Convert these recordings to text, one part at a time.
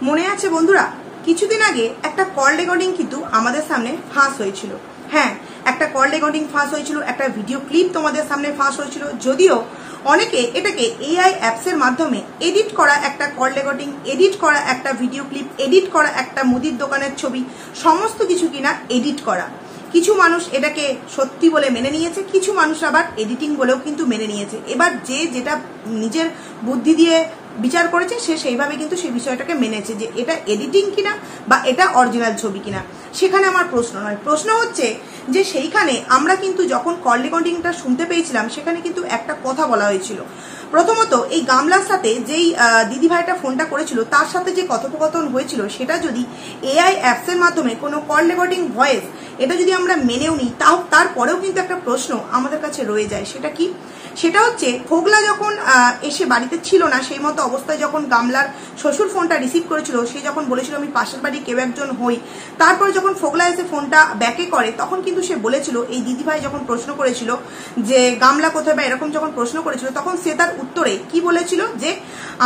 মনে আছে বন্ধুরা, কিছুদিন আগে একটা কল রেকর্ডিং কিন্তু আমাদের সামনে ফাঁস হয়েছিল। হ্যাঁ, একটা কল রেকর্ডিং ফাঁস হয়েছিল, একটা ভিডিও ক্লিপ তোমাদের সামনে ফাঁস হয়েছিল। যদিও অনেকে এটাকে এআই অ্যাপসের মাধ্যমে এডিট করা একটা কল রেকর্ডিং, এডিট করা একটা ভিডিও ক্লিপ, এডিট করা একটা মুদির দোকানের ছবি, সমস্ত কিছু কিনা এডিট করা। কিছু মানুষ এটাকে সত্যি বলে মেনে নিয়েছে, কিছু মানুষ আবার এডিটিং বলেও কিন্তু মেনে নিয়েছে। এবার যে যেটা নিজের বুদ্ধি দিয়ে বিচার করেছে সে সেইভাবে কিন্তু সেই বিষয়টাকে মেনেছে যে এটা এডিটিং কিনা বা এটা অরিজিনাল ছবি কিনা। সেখানে আমার প্রশ্ন নয়, প্রশ্ন হচ্ছে যে সেইখানে আমরা কিন্তু যখন কল রেকর্ডিংটা শুনতে পেয়েছিলাম সেখানে কিন্তু একটা কথা বলা হয়েছিল। প্রথমত এই গামলার সাথে যেই দিদিভাইটা ফোনটা করেছিল তার সাথে যে কথোপকথন হয়েছিল সেটা যদি এআই অ্যাপসের মাধ্যমে কোনো কল রেকর্ডিং ভয়েস এটা যদি আমরা মেনেও নিই, তারপরেও কিন্তু একটা প্রশ্ন আমাদের কাছে রয়ে যায়। সেটা কি? সেটা হচ্ছে ফোগলা যখন এসে বাড়িতে ছিল না সেই মতো অবস্থায় যখন গামলার শ্বশুর ফোনটা রিসিভ করেছিল, সে যখন বলেছিল আমি পাশের বাড়ি কেউ একজন হই, তারপরে যখন ফোগলা এসে ফোনটা ব্যাকে করে তখন কিন্তু সে বলেছিল, এই দিদিভাই যখন প্রশ্ন করেছিল যে গামলা কোথায় বা এরকম যখন প্রশ্ন করেছিল তখন সে তার উত্তরে কি বলেছিল যে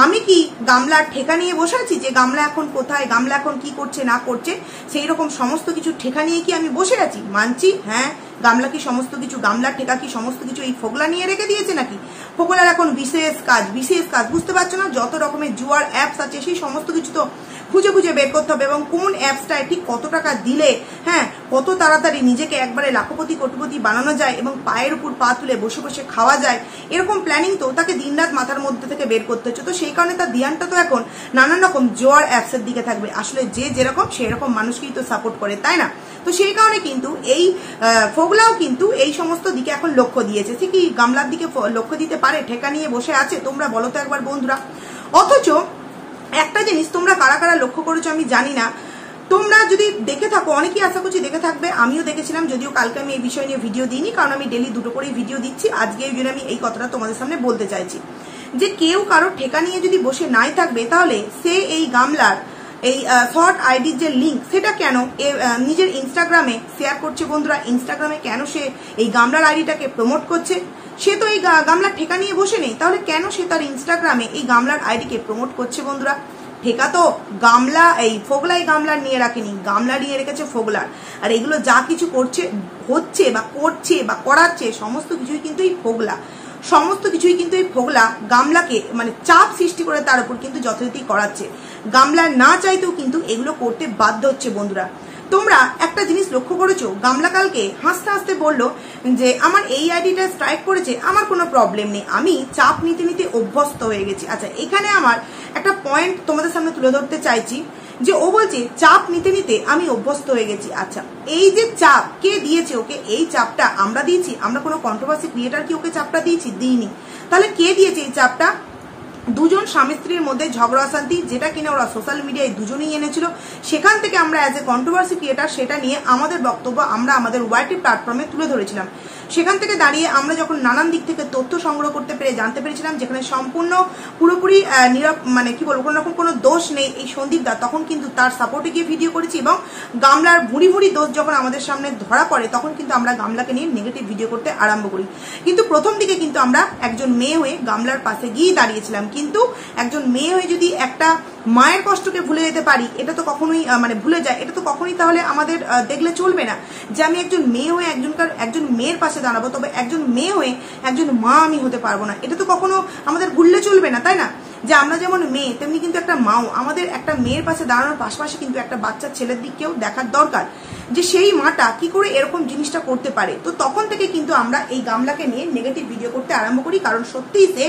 আমি কি গামলার ঠেকা নিয়ে বসে আছি যে গামলা এখন কোথায়, গামলা এখন কি করছে না করছে, সেই রকম সমস্ত কিছু ঠেকা নিয়ে কি আমি বসে আছি? মানছি, হ্যাঁ গামলা কি সমস্ত কিছু, গামলার ঠেকা কি সমস্ত কিছু এই ফোগলা নিয়ে রেখে দিয়েছে নাকি? ফোগলার এখন বিশেষ কাজ বুঝতে পারছো না? যত রকমের জুয়ার অ্যাপস আছে সেই সমস্ত কিছু তো খুঁজে খুঁজে বের করতে হবে এবং কোন অ্যাপসটায় ঠিক কত টাকা দিলে হ্যাঁ কত তাড়াতাড়ি নিজেকে একবারে লাখপতি কোটিপতি বানানো যায় এবং পায়ের উপর পা তুলে বসে বসে খাওয়া যায়, এরকম প্ল্যানিং তো তাকে দিনরাত মাথার মধ্যে থেকে বের করতে হচ্ছে। তো সেই কারণে তার ধ্যানটা তো এখন নানান রকম জুয়ার অ্যাপসের দিকে থাকবে। আসলে যে যেরকম সেরকম মানুষকেই তো সাপোর্ট করে, তাই না? তো সেই কারণে কিন্তু এই ফোগলাও কিন্তু এই সমস্ত দিকে এখন লক্ষ্য দিয়েছে। সে কি গামলার দিকে লক্ষ্য দিতে পারে? ঠেকা নিয়ে বসে আছে? তোমরা বলো তো একবার বন্ধুরা। অথচ একটা জিনিস তোমরা কারা কারা লক্ষ্য করেছো আমি জানি না, তোমরা যদি দেখে থাকো, অনেকেই আশা করছি দেখে থাকবে, আমিও দেখেছিলাম, যদিও কালকে আমি এই বিষয় নিয়ে ভিডিও দিইনি কারণ আমি ডেলি দুটো করেই ভিডিও দিচ্ছি। আজকে এই জন্য আমি এই কথাটা তোমাদের সামনে বলতে চাইছি যে কেউ কারো ঠেকা নিয়ে যদি বসে নাই থাকবে তাহলে সে এই গামলার এই শর্ট আইডির যে লিঙ্ক সেটা কেন নিজের ইনস্টাগ্রামে শেয়ার করছে বন্ধুরা? ইনস্টাগ্রামে কেন সে এই গামলার আইডিটাকে প্রমোট করছে? সে তো এই গামলার ঠেকা নিয়ে বসে নেই, তাহলে কেন সে তার ইনস্টাগ্রামে এই গামলার আইডিকে প্রমোট করছে বন্ধুরা? ঠেকা তো গামলা এই ফোগলাই গামলার নিয়ে রাখেনি, গামলা নিয়ে রেখেছে ফোগলার। আর এগুলো যা কিছু করছে হচ্ছে বা করাচ্ছে সমস্ত কিছুই কিন্তু এই ফোগলা, সমস্ত কিছুই কিন্তু এই ফোগলা গামলাকে মানে চাপ সৃষ্টি করে তার উপর কিন্তু যথারীতি করাচ্ছে। গামলা না চাইতেও কিন্তু এগুলো করতে বাধ্য হচ্ছে বন্ধুরা। তোমরা একটা জিনিস লক্ষ্য করেছো, গামলা কালকে হাসতে হাসতে বললো যে আমার এই আইডিটা স্ট্রাইক করেছে, আমার কোনো প্রবলেম নেই, আমি চাপ নিতে নিতে অভ্যস্ত হয়ে গেছি। আচ্ছা, এখানে আমার একটা পয়েন্ট তোমাদের সামনে তুলে ধরতে চাইছি যে ও বলছে চাপ নিতে নিতে আমি অভ্যস্ত হয়ে গেছি। আচ্ছা, এই যে চাপ কে দিয়েছে ওকে? এই চাপটা আমরা দিয়েছি? আমরা কোনো কন্ট্রোভার্সি ক্রিয়েটার কি ওকে চাপটা দিয়েছি? দিইনি। তাহলে কে দিয়েছে এই চাপটা? দুজন স্বামী স্ত্রীর মধ্যে ঝগড়া অশান্তি, যেটা কিনা ওরা সোশ্যাল মিডিয়ায় দুজনেই এনেছিল। সেখান থেকে আমরা অ্যাজ এ কন্ট্রোভার্সি ক্রিয়েটার সেটা নিয়ে আমাদের বক্তব্য আমরা আমাদের ওয়াইটি প্ল্যাটফর্মে তুলে ধরেছিলাম। সেখান থেকে দাঁড়িয়ে আমরা যখন নানান দিক থেকে তথ্য সংগ্রহ করতে পেরে জানতে পেরেছিলাম যেখানে সম্পূর্ণ পুরোপুরি মানে কি বলবো, কোনো রকম কোনো দোষ নেই এই সন্দীপ দা, তখন কিন্তু তার সাপোর্টে গিয়ে ভিডিও করেছি এবং গামলার ভুড়ি ভুড়ি দোষ যখন আমাদের সামনে ধরা পড়ে তখন কিন্তু আমরা গামলাকে নিয়ে নেগেটিভ ভিডিও করতে আরম্ভ করি। কিন্তু প্রথম দিকে কিন্তু আমরা একজন মেয়ে হয়ে গামলার পাশে গিয়ে দাঁড়িয়েছিলাম। কিন্তু একজন মেয়ে হয়ে যদি একটা মায়ের কষ্টকে ভুলে যেতে পারি, এটা তো কখনোই ভুলে যায়, এটা তো কখনোই তাহলে আমাদের দেখলে চলবে না যে আমি একজন মেয়ে হয়ে একজন মেয়ের পাশে দাঁড়াবো, তবে একজন মেয়ে হয়ে একজন মা আমি হতে পারবো না, এটা তো কখনো আমাদের ভুললে চলবে না, তাই না? যে আমরা যেমন মেয়ে তেমনি কিন্তু একটা মাও, আমাদের একটা মেয়ের পাশে দাঁড়ানোর পাশাপাশি কিন্তু একটা বাচ্চার ছেলের দিককেও দেখার দরকার যে সেই মাটা কি করে এরকম জিনিসটা করতে পারে। তো তখন থেকে কিন্তু আমরা এই গামলাকে নিয়ে নেগেটিভ ভিডিও করতে আরম্ভ করি, কারণ সত্যিই সে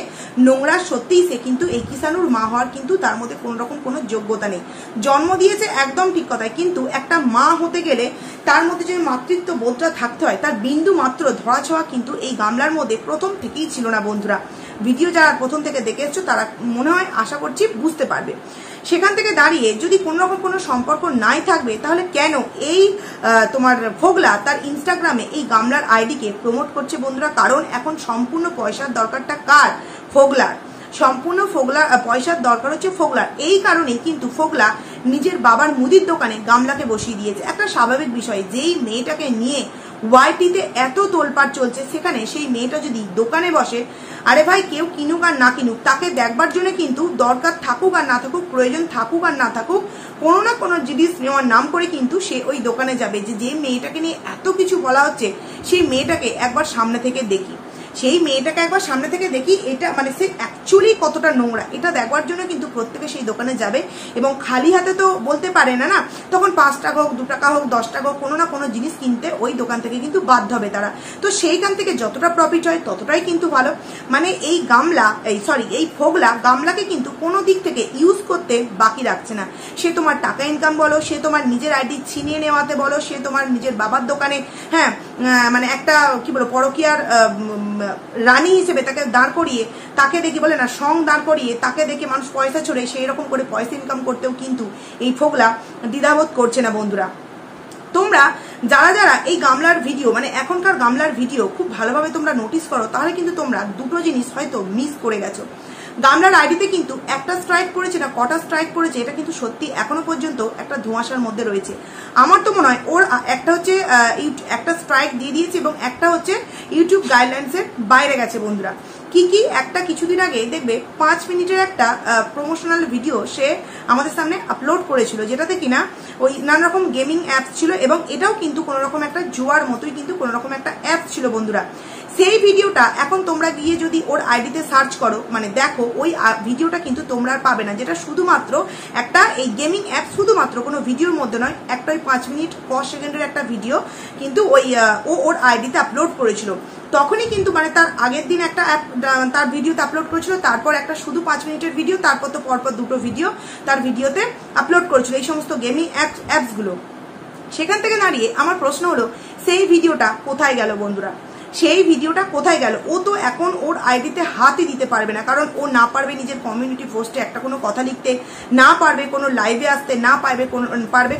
নোংরা, সত্যিই সে কিন্তু এই কিষানুর মা হওয়ার কিন্তু তার মধ্যে কোনো রকম কোনো যোগ্যতা নেই। জন্ম দিয়েছে একদম ঠিক কথায়, কিন্তু একটা মা হতে গেলে তার মধ্যে যে মাতৃত্ব বোধটা থাকতে হয় তার বিন্দু মাত্র ধরাছোঁয়া কিন্তু এই গামলার মধ্যে প্রথম থেকেই ছিল না বন্ধুরা। ভিডিও যারা প্রথম থেকে দেখে এসছো তারা মনে হয় আশা করছি বুঝতে পারবে। সেখান থেকে দাঁড়িয়ে যদি কোনো রকম কোনো সম্পর্ক নাই থাকবে তাহলে কেন এই তোমার ফোগলা তার ইনস্টাগ্রামে এই গামলার আইডিকে প্রমোট করছে বন্ধুরা? কারণ এখন সম্পূর্ণ পয়সার দরকারটা কার? ফোগলার। সম্পূর্ণ পয়সার দরকার হচ্ছে ফোগলার। এই কারণেই কিন্তু ফোগলা নিজের বাবার মুদির দোকানে গামলাকে বসিয়ে দিয়েছে। একটা স্বাভাবিক বিষয়, যেই মেয়েটাকে নিয়ে ওয়াইটিতে এত তোলপাড় চলছে, সেখানে সেই মেয়েটা যদি দোকানে বসে, আরে ভাই কেউ কিনুক আর না কিনুক, তাকে দেখবার জন্য কিন্তু দরকার থাকুক আর না থাকুক, প্রয়োজন থাকুক আর না থাকুক, কোনো না কোনো জিনিস নেওয়ার নাম করে কিন্তু সে ওই দোকানে যাবে। যে মেয়েটাকে নিয়ে এত কিছু বলা হচ্ছে, সেই মেয়েটাকে একবার সামনে থেকে দেখি, সেই মেয়েটাকে একবার সামনে থেকে দেখি, এটা মানে সে অ্যাকচুয়ালি কতটা নোংরা, এটা দেখবার জন্য কিন্তু প্রত্যেকে সেই দোকানে যাবে। এবং খালি হাতে তো বলতে পারে না, না, তখন 5 টাকা হোক, 2 টাকা হোক, 10 টাকা হোক, কোনো না কোনো জিনিস কিনতে ওই দোকান থেকে কিন্তু বাধ্য হবে তারা। তো সেইখান থেকে যতটা প্রফিট হয় ততটাই কিন্তু ভালো। মানে এই এই ফোগলা গামলাকে কিন্তু কোনো দিক থেকে ইউজ করতে বাকি রাখছে না। সে তোমার টাকা ইনকাম বলো, সে তোমার নিজের আইডি ছিনিয়ে নেওয়াতে বলো, সে তোমার নিজের বাবার দোকানে, হ্যাঁ, মানে একটা কি বলো, পরকীয়ার রানী হিসেবে তাকে দাঁড় করিয়ে, তাকে দেখে বলে না সং দাঁড় করিয়ে, তাকে দেখে মানুষ পয়সা ছড়ে, সেই রকম করে পয়সা ইনকাম করতেও কিন্তু এই ফোগলা দ্বিধাবোধ করছে না। বন্ধুরা, তোমরা যারা যারা এই গামলার ভিডিও, মানে এখনকার গামলার ভিডিও খুব ভালোভাবে তোমরা নোটিস করো, তাহলে কিন্তু তোমরা দুটো জিনিস হয়তো মিস করে গেছো। গামলার আইডিতে কিন্তু একটা স্ট্রাইক পড়েছে না কটা স্ট্রাইক পড়েছে, এটা কিন্তু সত্যি এখনো পর্যন্ত একটা ধোঁয়াশার মধ্যে রয়েছে। আমার তো মনে হয় ওর একটা হচ্ছে একটা স্ট্রাইক দিয়ে দিয়েছে এবং একটা হচ্ছে ইউটিউব গাইডলাইন্সের বাইরে গেছে। বন্ধুরা, কি একটা কিছুদিন আগে দেখবে 5 মিনিটের একটা প্রমোশনাল ভিডিও সে আমাদের সামনে আপলোড করেছিল, যেটাতে কিনা ওই নানা রকম গেমিং অ্যাপস ছিল এবং এটাও কিন্তু কোনো রকম একটা জুয়ার মতোই কিন্তু কোনো রকম একটা অ্যাপ ছিল। বন্ধুরা, সেই ভিডিওটা এখন তোমরা গিয়ে যদি ওর আইডিতে সার্চ করো, মানে দেখো, ওই ভিডিওটা কিন্তু তোমরা আর পাবে না, যেটা শুধুমাত্র একটা এই গেমিং অ্যাপ, শুধুমাত্র কোনো ভিডিওর মধ্যে নয়, একটা ওই 5 মিনিট 10 সেকেন্ডের একটা ভিডিও কিন্তু ওই ওর আইডিতে আপলোড করেছিল। তখনই কিন্তু মানে তার আগের দিন একটা অ্যাপ তার ভিডিওতে আপলোড করেছিল, তারপর একটা শুধু 5 মিনিটের ভিডিও, তারপর তো পরপর দুটো ভিডিও তার ভিডিওতে আপলোড করেছিল এই সমস্ত গেমিং অ্যাপসগুলো। সেখান থেকে দাঁড়িয়ে আমার প্রশ্ন হলো, সেই ভিডিওটা কোথায় গেল? বন্ধুরা, সেই ভিডিওটা কোথায় গেল? ও তো এখন ওর আইডিতে হাতই দিতে পারবে না, কারণ ও না পারবে নিজের কমিউনিটি পোস্টে একটা কোনো কথা লিখতে, না পারবে কোনো লাইভে আসতে, না পারবে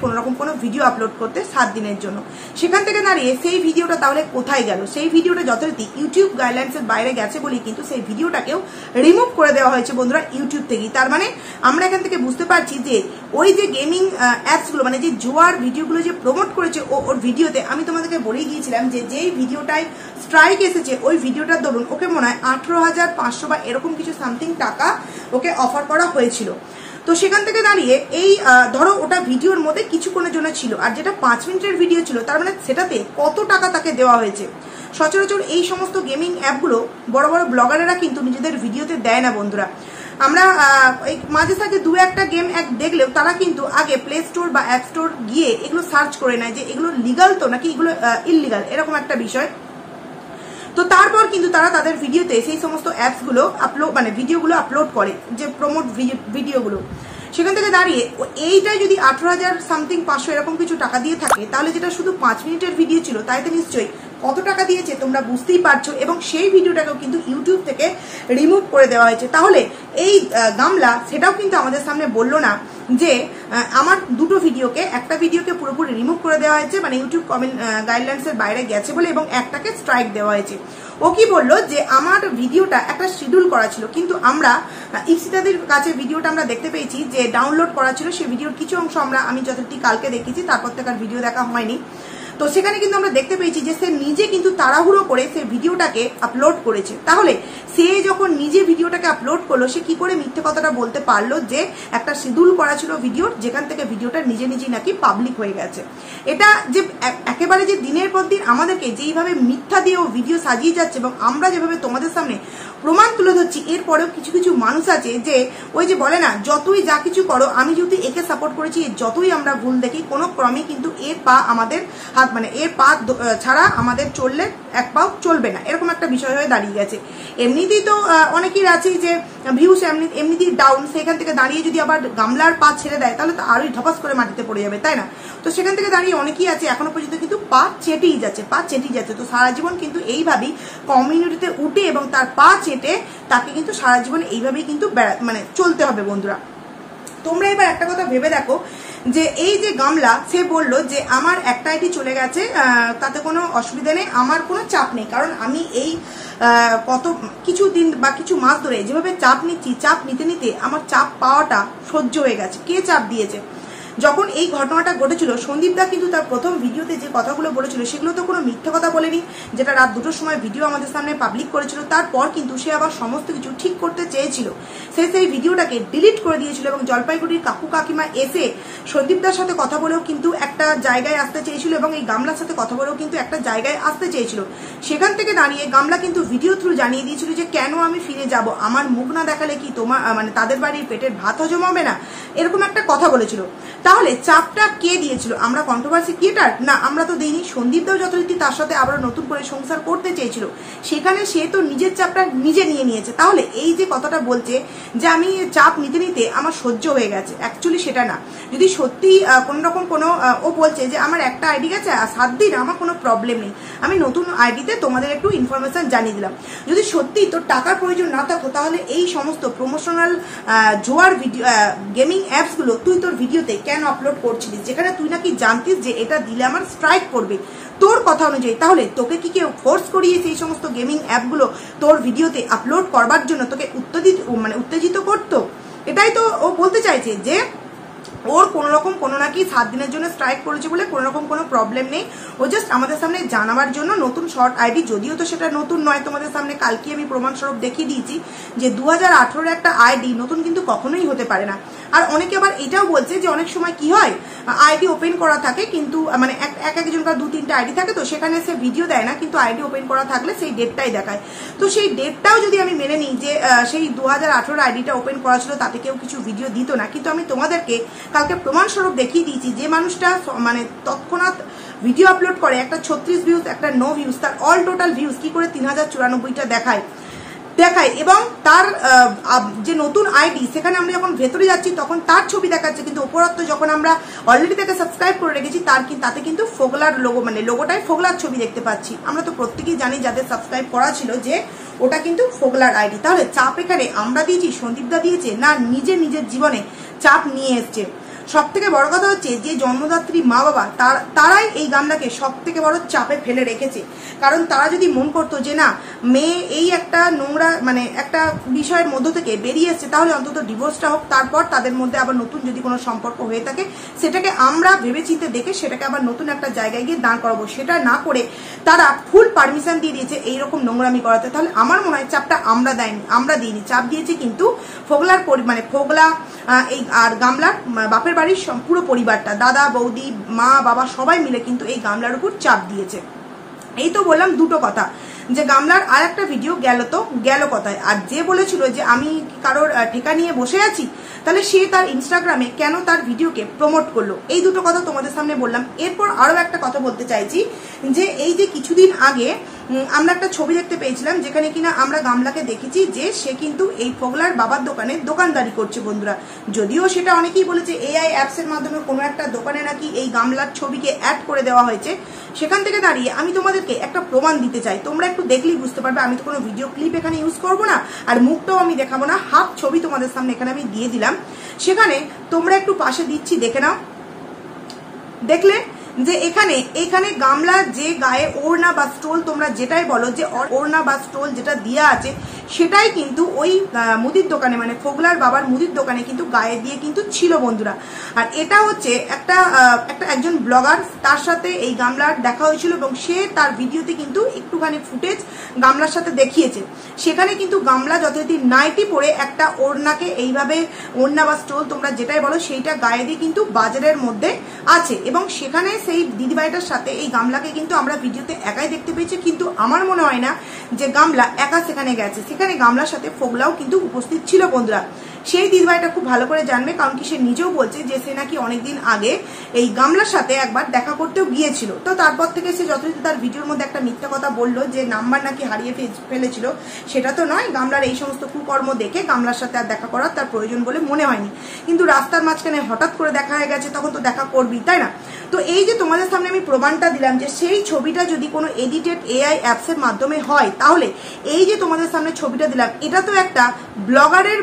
কোনো রকম কোনো ভিডিও আপলোড করতে 7 দিনের জন্য। সেখান থেকে দাঁড়িয়ে সেই ভিডিওটা তাহলে কোথায় গেল? সেই ভিডিওটা যথারীতি ইউটিউব গাইডলাইন্সের বাইরে গেছে বলেই কিন্তু সেই ভিডিওটাকেও রিমুভ করে দেওয়া হয়েছে বন্ধুরা ইউটিউব থেকেই। তার মানে আমরা এখান থেকে বুঝতে পারছি যে ওই যে গেমিং অ্যাপসগুলো, মানে যে জুয়ার ভিডিওগুলো যে প্রমোট করেছে ওর ভিডিওতে, আমি তোমাদেরকে বলেই গিয়েছিলাম যে যেই ভিডিওটায় স্ট্রাইক এসেছে ওই ভিডিওটার দরুন ওকে মনে হয় 18,500 বা এরকম কিছু সামথিং টাকা ওকে অফার করা হয়েছিল। তো সেখান থেকে দাঁড়িয়ে এই ধরো ওটা ভিডিওর মধ্যে কিছুক্ষণের জন্য ছিল, আর যেটা 5 মিনিটের ভিডিও ছিল, তার মানে সেটাতে কত টাকা তাকে দেওয়া হয়েছে। সচরাচর এই সমস্ত গেমিং অ্যাপগুলো বড় বড় ব্লগারেরা কিন্তু নিজেদের ভিডিওতে দেয় না। বন্ধুরা, আমরা এই মাঝে সাঝে 2-1টা গেম দেখলেও তারা কিন্তু আগে প্লে স্টোর বা অ্যাপ স্টোর গিয়ে এগুলো সার্চ করে নেয় যে এগুলো লিগাল তো নাকি এগুলো ইললিগাল, এরকম একটা বিষয়। তো তারপর কিন্তু তারা তাদের ভিডিওতে সেই সমস্ত অ্যাপসগুলো মানে ভিডিওগুলো আপলোড করে, যে প্রমোট ভিডিওগুলো। সেখান থেকে দাঁড়িয়ে এইটাই যদি 18,000 সামথিং 500 এরকম কিছু টাকা দিয়ে থাকে, তাহলে যেটা শুধু 5 মিনিটের ভিডিও ছিল, তাইতে নিশ্চয়ই কত টাকা দিয়েছে তোমরা বুঝতেই পারছো। এবং সেই ভিডিওটাকেও কিন্তু ইউটিউব থেকে রিমুভ করে দেওয়া হয়েছে। তাহলে এই গামলা সেটাও কিন্তু আমাদের সামনে বললো না যে আমার দুটো ভিডিওকে, একটা ভিডিওকে পুরোপুরি রিমুভ করে দেওয়া হয়েছে, মানে ইউটিউব গাইডলাইন্সের বাইরে গেছে বলে, এবং একটাকে স্ট্রাইক দেওয়া হয়েছে। ও কি বললো যে আমার ভিডিওটা একটা শিডিউল করা ছিল, কিন্তু আমরা ইপসিতাদের কাছে ভিডিওটা আমরা দেখতে পেয়েছি যে ডাউনলোড করা ছিল, সেই ভিডিওর কিছু অংশ আমি যতটি কালকে দেখেছি, তারপর থেকে আর ভিডিও দেখা হয়নি। তো সেখানে কিন্তু আমরা দেখতে পেয়েছি যে সে নিজে কিন্তু তাড়াহুড়ো করে সে ভিডিওটাকে আপলোড করেছে। তাহলে সে যখন নিজে ভিডিওটাকে আপলোড করলো, সে কি করে মিথ্যে কথাটা বলতে পারলো যে একটা শিডিউল করা ছিল ভিডিওর, যেখান থেকে ভিডিওটা নিজে নিজেই নাকি পাবলিক হয়ে গেছে? এটা যে একেবারে যে দিনের পর দিন আমাদেরকে যেইভাবে মিথ্যা দিয়েও ভিডিও সাজিয়ে যাচ্ছে, এবং আমরা যেভাবে তোমাদের সামনে প্রমাণ তুলে ধরছি, এরপরেও কিছু কিছু মানুষ আছে যে ওই যে বলে না, যতই যা কিছু করো, আমি যেহেতু একে সাপোর্ট করেছি, যতই আমরা ভুল দেখি, কোনো ক্রমে কিন্তু এর পা আমাদের হাত, মানে এর পা ছাড়া আমাদের চললে এক পাও চলবে না, এরকম একটা বিষয় হয়ে দাঁড়িয়ে গেছে। এমনিতেই তো অনেকেই আছে যে ভিউস এমনিতেই ডাউন, সেখান থেকে দাঁড়িয়ে যদি আবার গামলার পা ছেড়ে দেয়, তাহলে তো আরোই ধপাস করে মাটিতে পড়ে যাবে, তাই না? তো সেখান থেকে দাঁড়িয়ে অনেকেই আছে এখনো পর্যন্ত কিন্তু পা চেটেই যাচ্ছে। তো সারা জীবন কিন্তু এইভাবেই কমিউনিটিতে উঠে এবং তার পা চেটে তাকে কিন্তু সারা জীবন এইভাবেই কিন্তু মানে চলতে হবে। বন্ধুরা, তোমরা এবার একটা কথা ভেবে দেখো যে এই যে গামলা, সে বললো যে আমার একটা আইডি চলে গেছে, তাতে কোনো অসুবিধা নেই, আমার কোনো চাপ নেই, কারণ আমি এই কিছু দিন বা কিছু মাস ধরে যেভাবে চাপ নিচ্ছি, চাপ নিতে নিতে আমার চাপ পাওয়াটা সহ্য হয়ে গেছে। কে চাপ দিয়েছে? যখন এই ঘটনাটা ঘটেছিল সন্দীপ দা কিন্তু তার প্রথম ভিডিওতে যে কথাগুলো বলেছিল সেগুলো তো কোনো মিথ্যে কথা বলেনি, যেটা রাত 2টোর সময় ভিডিও আমাদের সামনে পাবলিক করেছিল। তারপর কিন্তু সে আবার সমস্ত কিছু ঠিক করতে চেয়েছিল, সে সেই ভিডিওটাকে ডিলিট করে দিয়েছিল এবং জলপাইগুড়ির কাকু কাকিমা এসে সন্দীপ দার সাথে কথা বলেও কিন্তু একটা জায়গায় আসতে চেয়েছিল এবং এই গামলার সাথে কথা বলেও কিন্তু একটা জায়গায় আসতে চেয়েছিল। সেখান থেকে দাঁড়িয়ে গামলা কিন্তু ভিডিও থ্রু জানিয়ে দিয়েছিল যে কেন আমি ফিরে যাব, আমার মুখ না দেখালে কি তোমার মানে তাদের বাড়ির পেটের ভাত হজম হবে না, এরকম একটা কথা বলেছিল। তাহলে চাপটা কে দিয়েছিল? আমরা কন্ট্রোভার্সি ক্রিয়েটার? না, আমরা তো দিইনি। সন্দীপ দাও যথারীতি তার সাথে আবার নতুন করে সংসার করতে চেয়েছিল, সেখানে সে তো নিজের চাপটা নিজে নিয়ে নিয়েছে। তাহলে এই যে কথাটা বলছে যে আমি চাপ নিতে নিতে আমার সহ্য হয়ে গেছে, অ্যাকচুয়ালি সেটা না। যদি সত্যি কোনো রকম কোনো ও বলছে যে আমার একটা আইডি গেছে 7 দিন, আমার কোনো প্রবলেম নেই, আমি নতুন আইডিতে তোমাদের একটু ইনফরমেশন জানিয়ে দিলাম। যদি সত্যি তোর টাকার প্রয়োজন না থাকো তাহলে এই সমস্ত প্রমোশনাল জোয়ার ভিডিও গেমিং অ্যাপসগুলো তুই তোর ভিডিওতে কেন আপলোড করছিলিস, যেখানে তুই নাকি জানতিস যে এটা দিলে আমার স্ট্রাইক করবে তোর কথা অনুযায়ী? তাহলে তোকে কি কেউ ফোর্স করিয়েছে এই সমস্ত গেমিং অ্যাপগুলো তোর ভিডিওতে আপলোড করবার জন্য? তোকে উত্তেজিত করতো? এটাই তো ও বলতে চাইছে যে ওর কোনো রকম কোনো নাকি 7 দিনের জন্য স্ট্রাইক করেছে বলে কোনো রকম কোনো প্রবলেম নেই, ও জাস্ট আমাদের সামনে জানাবার জন্য নতুন শর্ট আইডি, যদিও তো সেটা নতুন নয়, তোমাদের সামনে কালকে আমি প্রমাণস্বরূপ দেখিয়ে দিয়েছি যে 2018 একটা আইডি নতুন কিন্তু কখনোই হতে পারে না। আর অনেকে আবার এটাও বলছে যে অনেক সময় কি হয় আইডি ওপেন করা থাকে কিন্তু মানে একজনকার 2-3টা আইডি থাকে, তো সেখানে সে ভিডিও দেয় না, কিন্তু আইডি ওপেন করা থাকলে সেই ডেটটাই দেখায়। তো সেই ডেটটাও যদি আমি মেনে নিই যে সেই 2018 আইডিটা ওপেন করা ছিল, তাতে কেউ কিছু ভিডিও দিত না, কিন্তু আমি তোমাদেরকে কালকে প্রমাণস্বরূপ দেখিয়ে দিয়েছি যে মানুষটা মানে তৎক্ষণাৎ ভিডিও আপলোড করে, একটা 36 ভিউজ, একটা নো ভিউজ, তার অল টোটাল ভিউজ কি করে 3094টা দেখায় এবং তার যে নতুন আইডি সেখানে আমরা যখন ভেতরে যাচ্ছি তখন তার ছবি দেখাচ্ছে, কিন্তু উপরত্ব যখন আমরা অলরেডি তাকে সাবস্ক্রাইব করে রেখেছি তাতে কিন্তু ফোগলার লোগো মানে লোগোটাই ফোগলার ছবি দেখতে পাচ্ছি। আমরা তো প্রত্যেকেই জানি যাদের সাবস্ক্রাইব করা ছিল যে ওটা কিন্তু ফোগলার আইডি। তাহলে চাপ এখানে আমরা দিয়েছি, সন্দীপদা দিয়েছে, না নিজের জীবনে চাপ নিয়ে এসছে? সব থেকে বড় কথা হচ্ছে যে জন্মদাত্রী মা বাবা তারাই এই গামলাকে সব থেকে বড় চাপে ফেলে রেখেছে। কারণ তারা যদি মন করতো যে না মেয়ে এই একটা নোংরা মানে একটা বিষয়ের মধ্য থেকে বেরিয়ে এসছে, তাহলে অন্তত ডিভোর্সটা হোক, তারপর তাদের মধ্যে আবার নতুন যদি কোনো সম্পর্ক হয়ে থাকে সেটাকে আমরা ভেবেচিন্তে দেখে সেটাকে আবার নতুন একটা জায়গায় গিয়ে দাঁড় করাবো। সেটা না করে তারা ফুল পারমিশন দিয়ে দিয়েছে এইরকম নোংরামি করাতে। তাহলে আমার মনে হয় চাপটা আমরা দিইনি, চাপ দিয়েছি কিন্তু ফোগলার মানে ফোগলা এই আর গামলার বাপের বাড়ির পুরো পরিবারটা, দাদা বৌদি মা বাবা সবাই মিলে কিন্তু এই গামলার উপর চাপ দিয়েছে। এই তো বললাম দুটো কথা, যে গামলার আর একটা ভিডিও গেল কথায়। আর যে বলেছিল যে আমি কারোর ঠেকা নিয়ে বসে আছি, তাহলে সে তার ইনস্টাগ্রামে কেন তার ভিডিওকে প্রমোট করলো? এই দুটো কথা তোমাদের সামনে বললাম। এরপর আরো একটা কথা বলতে চাইছি যে এই যে কিছুদিন আগে আমরা একটা ছবি দেখতে পেয়েছিলাম যেখানে কিনা আমরা গামলাকে দেখেছি যে সে কিন্তু এই ফোগলার বাবার দোকানে দোকানদারি করছে বন্ধুরা। যদিও সেটা অনেকেই বলেছে এআই অ্যাপস এর মাধ্যমে কোনো একটা দোকানে নাকি এই গামলার ছবিকে অ্যাড করে দেওয়া হয়েছে। সেখান থেকে দাঁড়িয়ে আমি তোমাদেরকে একটা প্রমাণ দিতে চাই, তোমরা একটু দেখলেই বুঝতে পারবে। আমি তো কোনো ভিডিও ক্লিপ এখানে ইউজ করবো না, আর মুখটাও আমি দেখাবো না, হাফ ছবি তোমাদের সামনে এখানে আমি দিয়ে দিলাম। সেখানে তোমরা একটু পাশে দিচ্ছি, দেখে নাও। দেখলে যে এখানে গামলা যে গায়ে ওড়না বা স্টোল তোমরা যেটাই বলো, যে ওড়না বা স্টোল যেটা দেওয়া আছে সেটাই কিন্তু ওই মুদির দোকানে মানে ফোগলার বাবার মুদির দোকানে কিন্তু গায়ে দিয়ে কিন্তু ছিল বন্ধুরা। আর এটা হচ্ছে একজন ব্লগার, তার সাথে এই গামলার দেখা হয়েছিল এবং সে তার ভিডিওতে কিন্তু একটুখানি ফুটেজ গামলার সাথে দেখিয়েছে। সেখানে কিন্তু গামলা যথারীতি নাইটি পরে একটা ওড়নাকে এইভাবে ওড়না বা স্টোল তোমরা যেটাই বলো সেইটা গায়ে দিয়ে কিন্তু বাজারের মধ্যে আছে এবং সেখানে সেই দিদিভাইটার সাথে এই গামলাকে কিন্তু আমরা ভিডিওতে একাই দেখতে পেয়েছি। কিন্তু আমার মনে হয় না যে গামলা একা সেখানে গেছে, সেখানে গামলার সাথে ফোগলাও কিন্তু উপস্থিত ছিল বন্ধুরা। সেই দিদিভাইটা খুব ভালো করে জানবে, কারণ কি সে নিজেও বলছে যে সে নাকি অনেকদিন আগে এই গামলার সাথে একবার দেখা করতেও গিয়েছিল। তো তারপর থেকে সে যথারীতি তার ভিডিওর মধ্যে একটা মিথ্যা কথা বললো যে নাম্বার নাকি হারিয়ে ফেলেছিল। সেটা তো নয়, গামলার এই সমস্ত কুকর্ম দেখে গামলার সাথে আর দেখা করার তার প্রয়োজন বলে মনে হয়নি। কিন্তু রাস্তার মাঝখানে হঠাৎ করে দেখা হয়ে গেছে, তখন তো দেখা করবি, তাই না? তো এই যে তোমাদের সামনে আমি প্রমাণটা দিলাম যে সেই ছবিটা যদি কোনো এডিটেড এআই অ্যাপসের মাধ্যমে হয়, তাহলে এই যে তোমাদের সামনে ছবিটা দিলাম এটা তো একটা ব্লগারের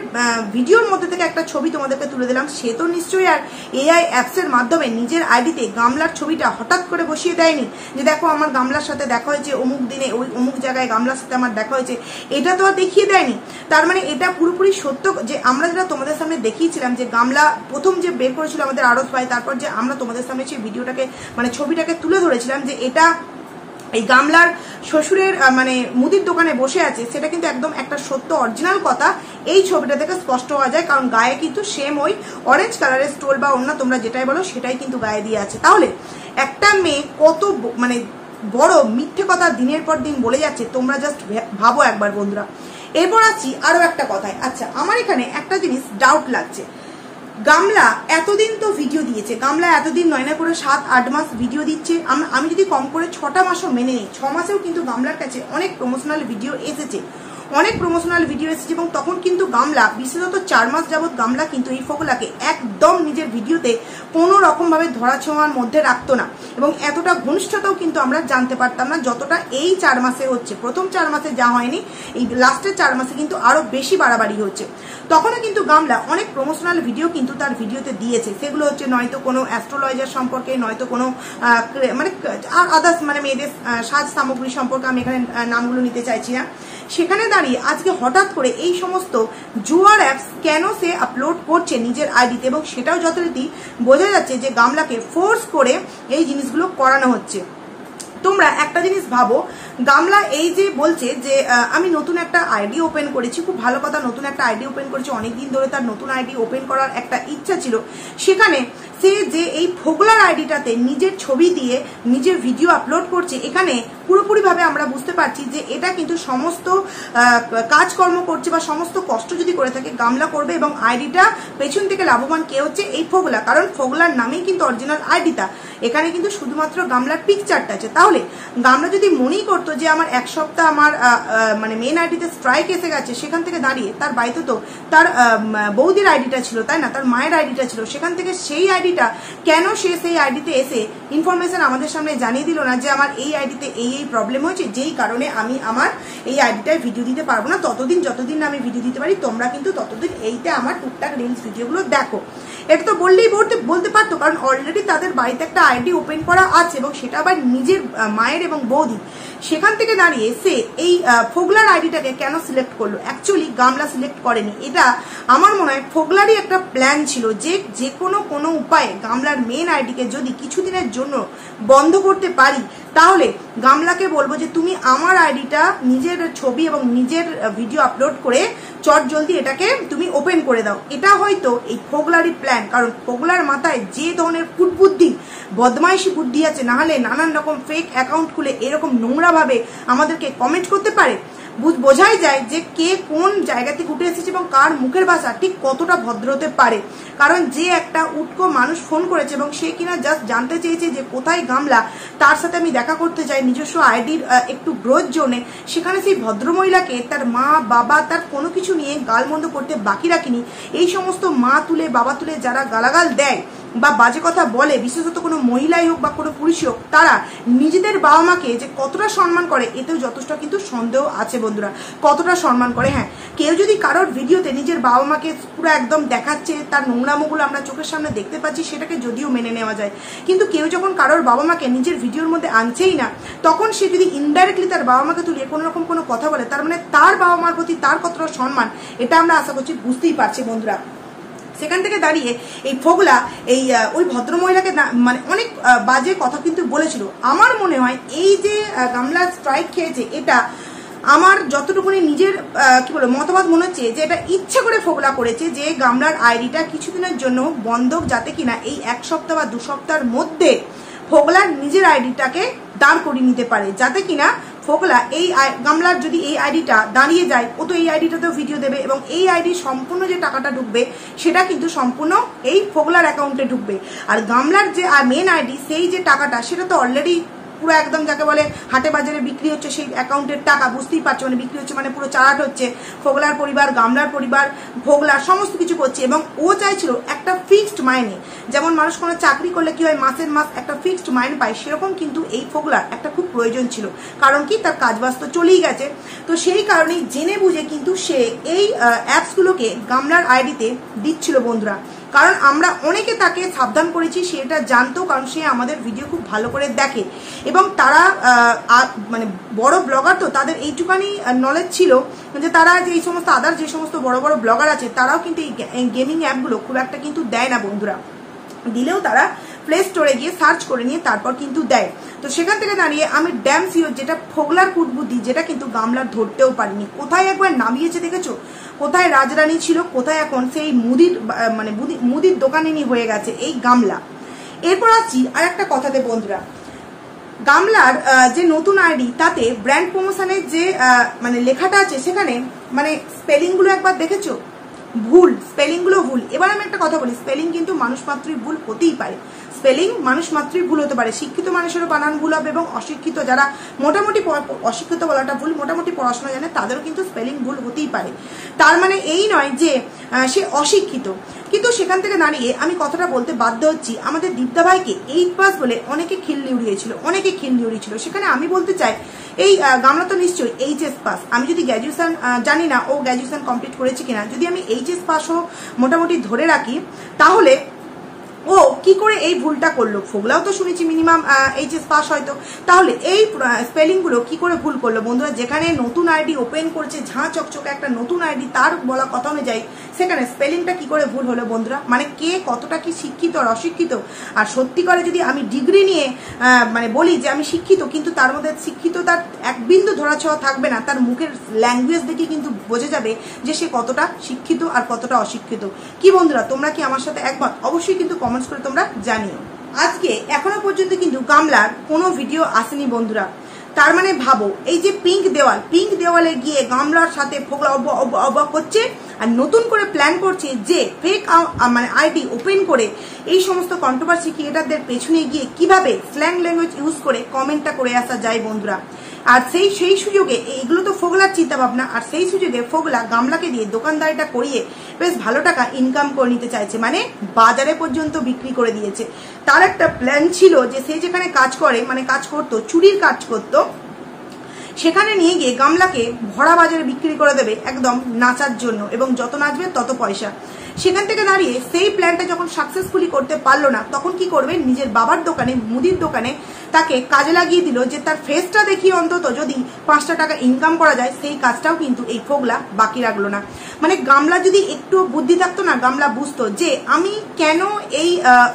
ভিডিও ভিডিওর মধ্যে থেকে একটা ছবি তোমাদেরকে তুলে দিলাম, সে তো নিশ্চয়ই আর এআই অ্যাপসের মাধ্যমে নিজের আইডিতে গামলার ছবিটা হঠাৎ করে বসিয়ে দেয়নি যে দেখো আমার গামলার সাথে দেখা হয়েছে অমুক দিনে, ওই অমুক জায়গায় গামলার সাথে আমার দেখা হয়েছে, এটা তো আর দেখিয়ে দেয়নি। তার মানে এটা পুরোপুরি সত্য যে আমরা যেটা তোমাদের সামনে দেখিয়েছিলাম যে গামলা প্রথম যে বের করেছিল আমাদের আরস ভাই, তারপর যে আমরা তোমাদের সামনে সেই ভিডিওটাকে মানে ছবিটাকে তুলে ধরেছিলাম যে এটা এই গামলার শ্বশুরের মানে মুদির দোকানে বসে আছে, সেটা কিন্তু একদম একটা সত্য অরিজিনাল কথা এই ছবিটা থেকে স্পষ্ট হওয়া যায়। কারণ গায়ে কিন্তু সেম ওই অরেঞ্জ কালারের স্টোল বা অন্য তোমরা যেটাই বলো সেটাই কিন্তু গায়ে দিয়ে আছে। তাহলে একটা মেয়ে কত মানে বড় মিথ্যে কথা দিনের পর দিন বলে যাচ্ছে, তোমরা জাস্ট ভাবো একবার বন্ধুরা। এরপর আছি আরো একটা কথায়। আচ্ছা, আমার এখানে একটা জিনিস ডাউট লাগছে, গামলা এতদিন তো ভিডিও দিয়েছে, গামলা এতদিন নয় না করে 7-8 মাস ভিডিও দিচ্ছে। আমি যদি কম করে 6টা মাসও মেনে নিই, 6 মাসেও কিন্তু গামলার কাছে অনেক প্রমোশনাল ভিডিও এসেছে, এবং তখন কিন্তু গামলা বিশেষত 4 মাস যাবৎ গামলা কিন্তু এই ফোগলাকে একদম নিজের ভিডিওতে কোনো রকম ভাবে ধরা ছোঁয়ার মধ্যে রাখতো না, এবং এতটা ঘনিষ্ঠতাও কিন্তু আমরা জানতে পারতাম না যতটা এই 4 মাসে হচ্ছে। প্রথম 4 মাসে যা হয়নি, এই লাস্টের 4 মাসে কিন্তু আরো বেশি বাড়াবাড়ি হচ্ছে। তখনও কিন্তু গামলা অনেক প্রমোশনাল ভিডিও কিন্তু তার ভিডিওতে দিয়েছে, সেগুলো হচ্ছে নয়তো কোনো অ্যাস্ট্রোলজার সম্পর্কে, নয়তো কোনো মানে আদার্স মানে মেয়েদের সাজ সামগ্রী সম্পর্কে, আমি এখানে নামগুলো নিতে চাইছি না। সেখানে দাঁড়িয়ে আজকে হঠাৎ করে এই সমস্ত জুয়ার অ্যাপস কেন সে আপলোড করছে নিজের আইডিতে, এবং সেটাও যথারীতি বোঝা যাচ্ছে যে গামলাকে ফোর্স করে এই জিনিসগুলো করানো হচ্ছে। তোমরা একটা জিনিস ভাবো, গামলা এই যে বলছে যে আমি নতুন একটা আইডি ওপেন করেছি, খুব ভালো কথা, নতুন একটা আইডি ওপেন করেছি, অনেকদিন ধরে তার নতুন আইডি ওপেন করার একটা ইচ্ছা ছিল। সেখানে সে যে এই ফোগলার আইডিটাতে নিজের ছবি দিয়ে নিজের ভিডিও আপলোড করছে, এখানে পুরোপুরিভাবে আমরা বুঝতে পারছি যে এটা কিন্তু সমস্ত কাজকর্ম করছে বা সমস্ত কষ্ট যদি করে থাকে গামলা করবে, এবং আইডিটা পেছন থেকে লাভবান কে হচ্ছে? এই ফোগলা। কারণ ফোগলার নামেই কিন্তু অরিজিনাল আইডিটা, এখানে কিন্তু শুধুমাত্র গামলার পিকচারটা আছে। তাহলে গামলা যদি মনেই করতো যে আমার 1 সপ্তাহ আমার মানে মেন আইডিতে স্ট্রাইক এসে গেছে, সেখান থেকে দাঁড়িয়ে তার বাড়িতে তো তার বৌদির আইডিটা ছিল, তাই না, তার মায়ের আইডিটা ছিল, সেখান থেকে সেই আইডিটা কেন সে সেই আইডিতে এসে ইনফরমেশন আমাদের সামনে জানিয়ে দিল না যে আমার এই আইডিতে এই প্রবলেম হয়েছে, যেই কারণে আমি আমার এই আইডিটায় ভিডিও দিতে পারবো না, ততদিন যতদিন না আমি ভিডিও দিতে পারি তোমরা কিন্তু ততদিন এইতে আমার টুকটাক রিলস ভিডিওগুলো দেখো। এটা তো বললেই বলতে পারতো, কারণ অলরেডি তাদের বাড়িতে একটা আইডি ওপেন করা আছে, এবং সেটা আবার নিজের মায়ের এবং বৌদি। সেখান থেকে দাঁড়িয়ে সে এই ফোগলার আইডিটাকে কেন সিলেক্ট করলো? অ্যাকচুয়ালি গামলা সিলেক্ট করেনি, এটা আমার মনে হয় ফোগলারই একটা প্ল্যান ছিল যে কোনো উপায়ে গামলার মেন আইডিকে যদি কিছুদিনের জন্য বন্ধ করতে পারি, তাহলে গামলাকে বলবো যে তুমি আমার আইডিটা নিজের ছবি এবং নিজের ভিডিও আপলোড করে চট জলদি এটাকে তুমি ওপেন করে দাও। এটা হয়তো এই ফোগলারই প্ল্যান, কারণ ফোগলার মাথায় যে ধরনের কুটবুদ্ধি বদমাইশি বুদ্ধি আছে, না হলে নানান রকম ফেক অ্যাকাউন্ট খুলে এরকম নোংরা ভাবে আমাদেরকে কমেন্ট করতে পারে। বোঝাই যায় যে কে কোন জায়গা থেকে উঠে এসেছে এবং কার মুখের ভাষা ঠিক কতটা ভদ্র হতে পারে। কারণ যে একটা উটকো মানুষ ফোন করেছে এবং সে কিনা জাস্ট জানতে চেয়েছে যে কোথায় গামলা, তার সাথে আমি দেখা করতে চাই নিজস্ব আইডির একটু গ্রোথ জোনে, সেখানে সেই ভদ্রমহিলাকে তার মা বাবা তার কোনো কিছু নিয়ে গালমন্দ করতে বাকি রাখিনি। এই সমস্ত মা তুলে বাবা তুলে যারা গালাগাল দেয় বা বাজে কথা বলে, বিশেষত কোনো মহিলাই হোক বা কোনো পুরুষই হোক, তারা নিজেদের বাবা মাকে যে কতটা সম্মান করে এতেও যথেষ্ট কিন্তু সন্দেহ আছে বন্ধুরা, কতটা সম্মান করে। হ্যাঁ, কেউ যদি কারোর ভিডিওতে নিজের বাবা মাকে পুরো একদম দেখাচ্ছে, তার নোংরামোগুলো আমরা চোখের সামনে দেখতে পাচ্ছি, সেটাকে যদিও মেনে নেওয়া যায়, কিন্তু কেউ যখন কারোর বাবা মাকে নিজের ভিডিওর মধ্যে আনছেই না, তখন সে যদি ইনডাইরেক্টলি তার বাবা মাকে তুলে কোনো রকম কোনো কথা বলে, তার মানে তার বাবা মার প্রতি তার কতটা সম্মান, এটা আমরা আশা করছি বুঝতেই পারছি বন্ধুরা। সেখান থেকে দাঁড়িয়ে এই ফোগলা এই ওই ভদ্রমহিলাকে মানে অনেক বাজে কথা কিন্তু বলেছিল। আমার মনে হয় এই যে গামলা স্ট্রাইক খেয়েছে, এটা আমার যতটুকুনি নিজের কি বলবো মতামত মনে হচ্ছে যে এটা ইচ্ছে করে ফোগলা করেছে, যে গামলার আইডিটা কিছুদিনের জন্য বন্ধ, যাতে কিনা এই 1 সপ্তাহ বা 2 সপ্তাহের মধ্যে ফোগলার নিজের আইডিটাকে দাঁড় করিয়ে নিতে পারে, যাতে কিনা ফোগলা এই গামলার যদি এই আইডিটা দাঁড়িয়ে যায়, ও তো এই আইডিটাতেও ভিডিও দেবে, এবং এই আইডি সম্পূর্ণ যে টাকাটা ঢুকবে সেটা কিন্তু সম্পূর্ণ এই ফোগলার অ্যাকাউন্টে ঢুকবে। আর গামলার যে মেন আইডি, সেই যে টাকাটা সেটা তো অলরেডি পুরো একদম যাকে বলে হাটে বাজারে বিক্রি হচ্ছে সেই অ্যাকাউন্টের টাকা, বুঝতেই পারছো, মানে বিক্রি হচ্ছে মানে পুরো চালাট হচ্ছে। ফোগলার পরিবার, গামলার পরিবার, ফোগলার সমস্ত কিছু করছে এবং ও চাইছিল একটা ফিক্সড মাইনে, যেমন মানুষ কোনো চাকরি করলে কি হয় মাসের মাস একটা ফিক্সড মাইনে পায়, সেরকম কিন্তু এই ফোগলার একটা খুব প্রয়োজন ছিল। কারণ কি, তার কাজবাজ তো চলেই গেছে। তো সেই কারণেই জেনে বুঝে কিন্তু সে এই অ্যাপসগুলোকে গামলার আইডিতে দিচ্ছিল বন্ধুরা। কারণ আমরা অনেকে তাকে সাবধান করেছি, সে এটা জানতো, কারণ সে আমাদের ভিডিও খুব ভালো করে দেখে এবং তারা মানে বড় ব্লগার, তো তাদের এইটুখানি নলেজ ছিল যে তারা যে এই সমস্ত আদার যে সমস্ত বড় বড় ব্লগার আছে তারাও কিন্তু এই গেমিং অ্যাপগুলো খুব একটা কিন্তু দেয় না বন্ধুরা। দিলেও তারা প্লে স্টোরে গিয়ে সার্চ করে নিয়ে তারপর কিন্তু দেয়। তো সেখান থেকে দাঁড়িয়ে আমি ড্যাম সিওর যেটা ফোগলার কুটবুদ্ধি, যেটা কিন্তু গামলার ধরতেও পারিনি। কোথায় একবার নামিয়েছে দেখেছো, কোথায় রাজরানী ছিল, কোথায় এখন সেই মুদির দোকানিনী হয়ে গেছে এই গামলা। এরপর আসছি আর একটা কথাতে বন্ধুরা, গামলার যে নতুন আইডি তাতে ব্র্যান্ড প্রমোশনের যে মানে লেখাটা আছে সেখানে মানে স্পেলিংগুলো একবার দেখেছো, ভুল, স্পেলিংগুলো ভুল। এবার আমি একটা কথা বলি, স্পেলিং কিন্তু মানুষ মাত্রই ভুল হতেই পারে, স্পেলিং মানুষ মাত্রই ভুল হতে পারে। শিক্ষিত মানুষেরও বানান ভুল হবে এবং অশিক্ষিত যারা মোটামুটি, অশিক্ষিত বলাটা ভুল, মোটামুটি পড়াশোনা জানে তাদেরও কিন্তু স্পেলিং ভুল হতেই পারে। তার মানে এই নয় যে সে অশিক্ষিত। কিন্তু সেখান থেকে দাঁড়িয়ে আমি কথাটা বলতে বাধ্য হচ্ছি, আমাদের দীপ্তা ভাইকে 8 পাস বলে অনেকে খিল্লি উড়িয়েছিল। সেখানে আমি বলতে চাই এই গামলা তো নিশ্চয়ই এইচএস পাস। আমি যদি গ্র্যাজুয়েশন, জানি না ও গ্র্যাজুয়েশন কমপ্লিট করেছে কিনা, যদি আমি এইচএস পাসও মোটামুটি ধরে রাখি, তাহলে ও কি করে এই ভুলটা করলো? ফোগলাও তো শুনেছি মিনিমাম এইচএস পাস হয়তো, তাহলে এই স্পেলিংগুলো কি করে ভুল করলো বন্ধুরা? যেখানে নতুন আইডি ওপেন করছে, ঝাঁ চকচকে একটা নতুন আইডি, তার বলা কথা অনুযায়ী সেখানে স্পেলিংটা কি করে ভুল হলো বন্ধুরা? মানে কে কতটা কি শিক্ষিত আর অশিক্ষিত? আর সত্যি করে যদি আমি ডিগ্রি নিয়ে মানে বলি যে আমি শিক্ষিত, কিন্তু তার মধ্যে শিক্ষিততার এক বিন্দু ধরাছোঁয়া থাকবে না, তার মুখের ল্যাঙ্গুয়েজ দেখে কিন্তু বোঝা যাবে যে সে কতটা শিক্ষিত আর কতটা অশিক্ষিত। কি বন্ধুরা, তোমরা কি আমার সাথে একমত? অবশ্যই কিন্তু কমেন্টস করে তোমরা জানিও। আজকে এখনো পর্যন্ত কিন্তু গামলার কোনো ভিডিও আসেনি বন্ধুরা। তার মানে ভাবো, এই যে পিঙ্ক দেওয়ালে গিয়ে গামলার সাথে ফোগলা অবাক হচ্ছে আর নতুন করে প্ল্যান করছে যে ফেক মানে আইডি ওপেন করে এই সমস্ত কন্ট্রোভার্সি ক্রিয়েটারদের পেছনে গিয়ে কিভাবে স্ল্যাং ল্যাঙ্গুয়েজ ইউজ করে কমেন্টটা করে আসা যায় বন্ধুরা। আর সেই সুযোগে এগুলো তো ফোগলার চিন্তা ভাবনা, আর সেই সুযোগে ফোগলা গামলাকে দিয়ে দোকানদারিটা করিয়ে বেশ ভালো টাকা ইনকাম করে নিতে চাইছে, মানে বাজারে পর্যন্ত বিক্রি করে দিয়েছে। তার একটা প্ল্যান ছিল যে সে যেখানে কাজ করে, মানে কাজ করতো, চুরির কাজ করতো, সেখানে নিয়ে গিয়ে গামলাকে ভরা বাজারে বিক্রি করে দেবে একদম নাচার জন্য, এবং যত নাচবে তত পয়সা। সেখান থেকে দাঁড়িয়ে সেই প্ল্যানটা যখন সাকসেসফুলি করতে পারলো না, তখন কি করবে, নিজের বাবার দোকানে, মুদির দোকানে তাকে কাজে লাগিয়ে দিল যে তার ফেসটা দেখিয়ে অন্তত যদি 5টা টাকা ইনকাম করা যায়। সেই কাজটাও কিন্তু এই ফোগলা বাকি রাখলো না। মানে গামলা যদি একটু বুদ্ধি থাকতো না, গামলা বুঝতো যে আমি কেন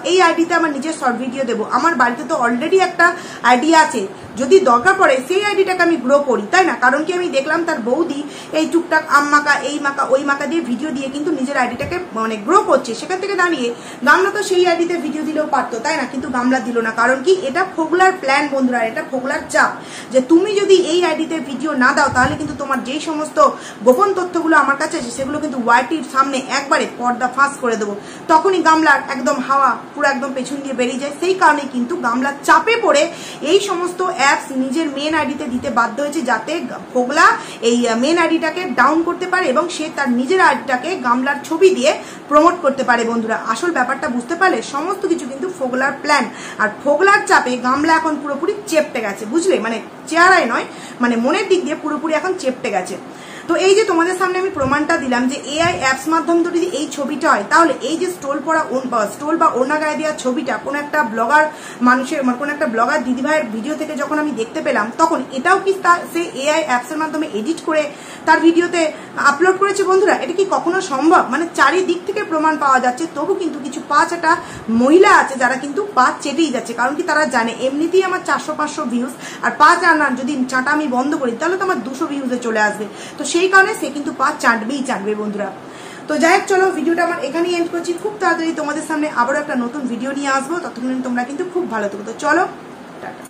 এই আইডিতে আমার নিজের শর্ট ভিডিও দেবো। আমার বাড়িতে তো অলরেডি একটা আইডিয়া আছে, যদি দরকার পড়ে সেই আইডিটাকে আমি গ্রো করি, তাই না? কারণ কি, আমি দেখলাম তার বৌদি এই টুকটাক আম মাকা, এই মাকা, ওই মাকা দিয়ে ভিডিও দিয়ে কিন্তু নিজের আইডিটাকে মানে গ্রো করছে। সেখান থেকে দাঁড়িয়ে গামলা তো সেই আইডিতে ভিডিও দিলেও পারতো, তাই না? কিন্তু গামলা দিল না। কারণ কি, এটা ফোগলার প্ল্যান বন্ধুরা, এটা ফোগলার চাপ যে তুমি যদি এই আইডিতে ভিডিও না দাও তাহলে কিন্তু তোমার যেই সমস্ত গোপন তথ্যগুলো আমার কাছে আছে সেগুলো কিন্তু ওয়াইটির সামনে একবারে পর্দা ফাঁস করে দেবো। তখনই গামলার একদম হাওয়া পুরো একদম পেছন দিয়ে বেরিয়ে যায়। সেই কারণে কিন্তু গামলার চাপে পড়ে এই সমস্ত অ্যাপস নিজের মেন আইডিতে দিতে বাধ্য হয়েছে, যাতে ফোগলা এই মেন আইডিটাকে ডাউন করতে পারে এবং সে তার নিজের আইডিটাকে গামলার ছবি দিয়ে প্রমোট করতে পারে বন্ধুরা। আসল ব্যাপারটা বুঝতে পারলে সমস্ত কিছু কিন্তু ফোগলার প্ল্যান। আর ফোগলার চাপে গামলা এখন পুরোপুরি চেপটে গেছে, বুঝলে? মানে চেহারায় নয়, মানে মনের দিক দিয়ে পুরোপুরি এখন চেপটে গেছে। তো এই যে তোমাদের সামনে আমি প্রমাণটা দিলাম যে এআই অ্যাপস মাধ্যমে যদি এই ছবিটা হয়, তাহলে এই যে স্টোল বা ওড়না গায়ে দেওয়ার ছবিটা কোনো একটা ব্লগার মানুষের, কোনো একটা ব্লগার দিদিভাইয়ের ভিডিও থেকে যখন আমি দেখতে পেলাম, তখন এটাও কি সে এআই অ্যাপসের মাধ্যমে এডিট করে তার ভিডিওতে আপলোড করেছে বন্ধুরা? এটা কি কখনো সম্ভব? মানে চারিদিক থেকে প্রমাণ পাওয়া যাচ্ছে, তবু কিন্তু কিছু 5টা মহিলা আছে যারা কিন্তু পা চেটেই যাচ্ছে। কারণ কি, তারা জানে এমনিতেই আমার 400-500 ভিউজ, আর 5 আনার যদি চাটা আমি বন্ধ করি তাহলে তো আমার 200 ভিউজে চলে আসবে। তো সেই কারণে সে কিন্তু পা চাটবে বন্ধুরা। তো যাই হোক, চলো ভিডিওটা আমার এখানেই এন্ড করছি। খুব তাড়াতাড়ি তোমাদের সামনে আবারও একটা নতুন ভিডিও নিয়ে আসবো, ততক্ষণ তোমরা কিন্তু খুব ভালো থাকো। তো চলো, টাটা।